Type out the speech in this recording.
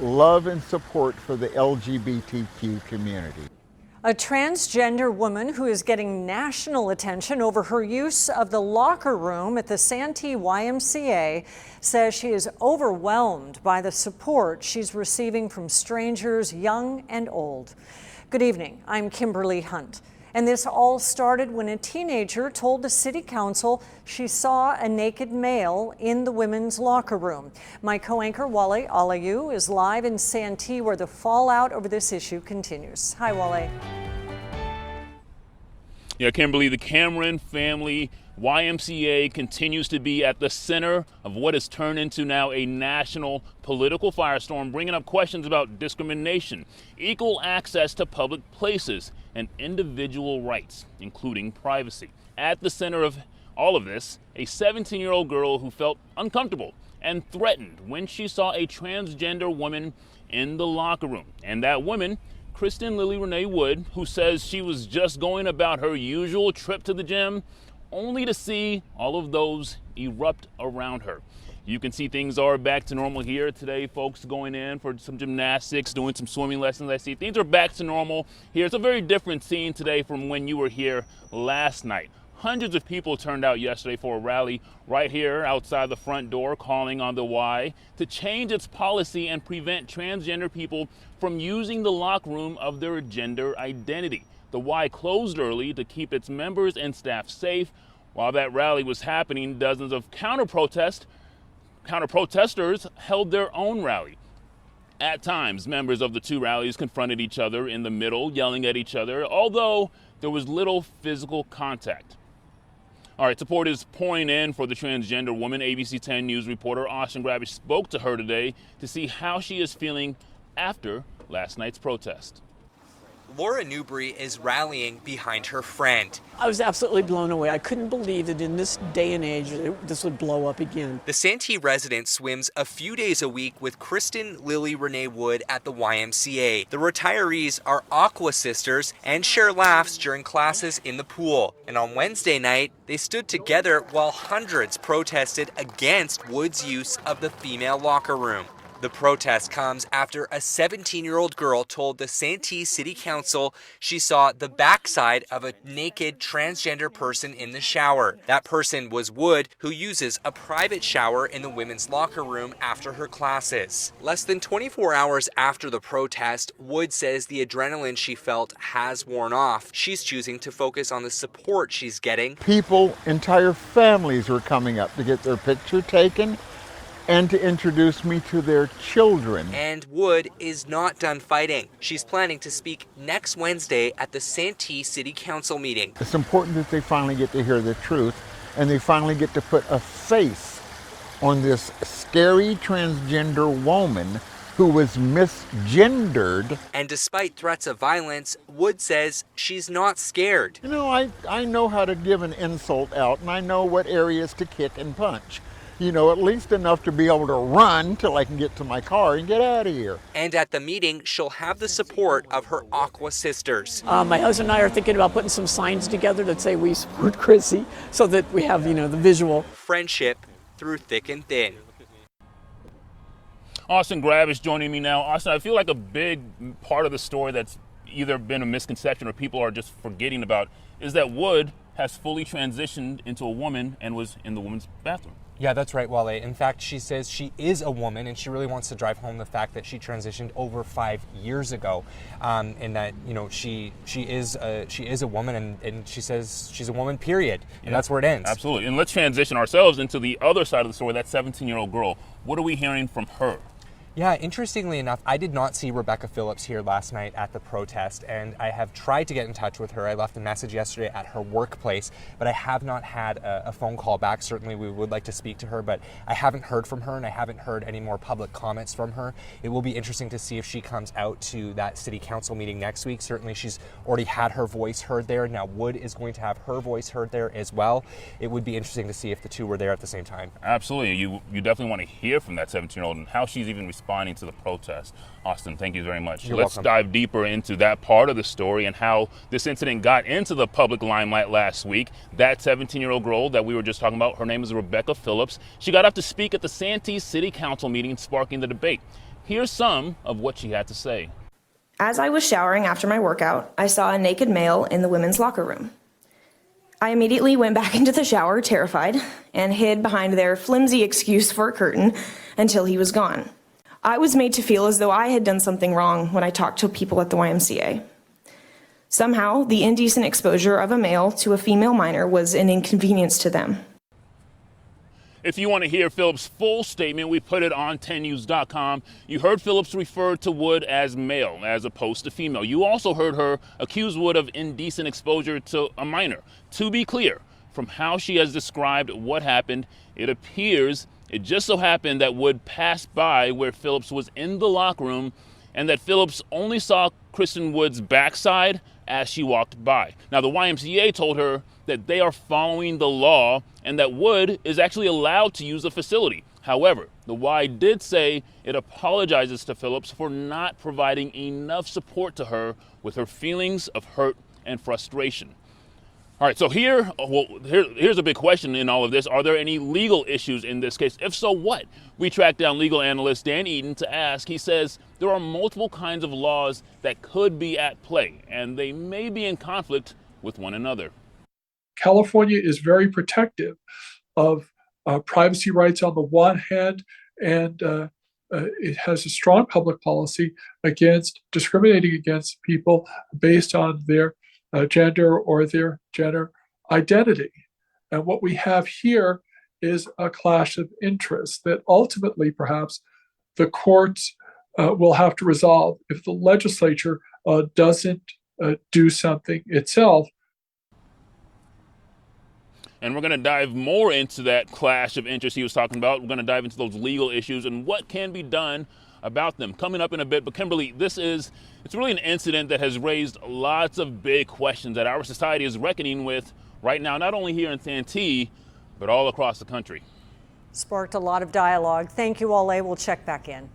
love and support for the LGBTQ community. A transgender woman who is getting national attention over her use of the locker room at the Santee YMCA says she is overwhelmed by the support she's receiving from strangers young and old. Good evening, I'm Kimberly Hunt. And this all started when a teenager told the city council she saw a naked male in the women's locker room. My co-anchor Wale Aliyu is live in Santee where the fallout over this issue continues. Hi, Wale. Yeah, Kimberly, the Cameron family YMCA continues to be at the center of what has turned into now a national political firestorm, bringing up questions about discrimination, equal access to public places, and individual rights, including privacy. At the center of all of this, a 17-year-old girl who felt uncomfortable and threatened when she saw a transgender woman in the locker room. And that woman, Kristen Lily Renee Wood, who says she was just going about her usual trip to the gym, only to see all of those erupt around her. You can see things are back to normal here today. Folks going in for some gymnastics, doing some swimming lessons. I see things are back to normal here. It's a very different scene today from when you were here last night. Hundreds of people turned out yesterday for a rally right here outside the front door, calling on the Y to change its policy and prevent transgender people from using the locker room of their gender identity. The Y closed early to keep its members and staff safe. While that rally was happening, dozens of counter-protesters held their own rally. At times, members of the two rallies confronted each other in the middle, yelling at each other, although there was little physical contact. All right, support is pouring in for the transgender woman. ABC 10 News reporter Austin Gravish spoke to her today to see how she is feeling after last night's protest. Laura Newbury is rallying behind her friend. I was absolutely blown away. I couldn't believe that in this day and age this would blow up again. The Santee resident swims a few days a week with Kristen Lily Renee Wood at the YMCA. The retirees are Aqua sisters and share laughs during classes in the pool. And on Wednesday night, they stood together while hundreds protested against Wood's use of the female locker room. The protest comes after a 17-year-old girl told the Santee City Council she saw the backside of a naked transgender person in the shower. That person was Wood, who uses a private shower in the women's locker room after her classes. Less than 24 hours after the protest, Wood says the adrenaline she felt has worn off. She's choosing to focus on the support she's getting. People, entire families were coming up to get their picture taken and to introduce me to their children. And Wood is not done fighting. She's planning to speak next Wednesday at the Santee City Council meeting. It's important that they finally get to hear the truth and they finally get to put a face on this scary transgender woman who was misgendered. And despite threats of violence, Wood says she's not scared. You know, I know how to give an insult out and I know what areas to kick and punch. You know, at least enough to be able to run till I can get to my car and get out of here. And at the meeting, she'll have the support of her Aqua sisters. My husband and I are thinking about putting some signs together that say we support Chrissy so that we have, the visual. Friendship through thick and thin. Austin Gravish joining me now. Austin, I feel like a big part of the story that's either been a misconception or people are just forgetting about is that Wood has fully transitioned into a woman and was in the women's bathroom. Yeah, that's right, Wale. In fact, she says she is a woman, and she really wants to drive home the fact that she transitioned over 5 years ago, and that she is a woman, and she says she's a woman. Period, and that's where it ends. Absolutely. And let's transition ourselves into the other side of the story. That 17-year-old girl. What are we hearing from her? Yeah, interestingly enough, I did not see Rebecca Phillips here last night at the protest, and I have tried to get in touch with her. I left a message yesterday at her workplace, but I have not had a phone call back. Certainly we would like to speak to her, but I haven't heard from her, and I haven't heard any more public comments from her. It will be interesting to see if she comes out to that city council meeting next week. Certainly she's already had her voice heard there. Now Wood is going to have her voice heard there as well. It would be interesting to see if the two were there at the same time. Absolutely. You definitely want to hear from that 17-year-old and how she's even responding to the protest. Austin, thank you very much. You're Let's welcome. dive deeper into that part of the story and how this incident got into the public limelight last week. That 17-year-old girl that we were just talking about, her name is Rebecca Phillips. She got up to speak at the Santee City Council meeting, sparking the debate. Here's some of what she had to say. As I was showering after my workout, I saw a naked male in the women's locker room. I immediately went back into the shower, terrified, and hid behind their flimsy excuse for a curtain until he was gone. I was made to feel as though I had done something wrong when I talked to people at the YMCA. Somehow, the indecent exposure of a male to a female minor was an inconvenience to them. If you want to hear Phillips' full statement, we put it on 10news.com. You heard Phillips refer to Wood as male as opposed to female. You also heard her accuse Wood of indecent exposure to a minor. To be clear, from how she has described what happened, it appears it just so happened that Wood passed by where Phillips was in the locker room and that Phillips only saw Kristen Wood's backside as she walked by. Now, the YMCA told her that they are following the law and that Wood is actually allowed to use the facility. However, the Y did say it apologizes to Phillips for not providing enough support to her with her feelings of hurt and frustration. All right, so here's a big question in all of this. Are there any legal issues in this case? If so, what? We tracked down legal analyst Dan Eden to ask. He says there are multiple kinds of laws that could be at play, and they may be in conflict with one another. California is very protective of privacy rights on the one hand, and it has a strong public policy against discriminating against people based on their gender or their gender identity. And what we have here is a clash of interests that ultimately perhaps the courts will have to resolve if the legislature doesn't do something itself. And we're going to dive more into that clash of interests he was talking about. We're going to dive into those legal issues and what can be done about them coming up in a bit. But Kimberly, it's really an incident that has raised lots of big questions that our society is reckoning with right now, not only here in Santee, but all across the country. Sparked a lot of dialogue. Thank you, Wale. We'll check back in.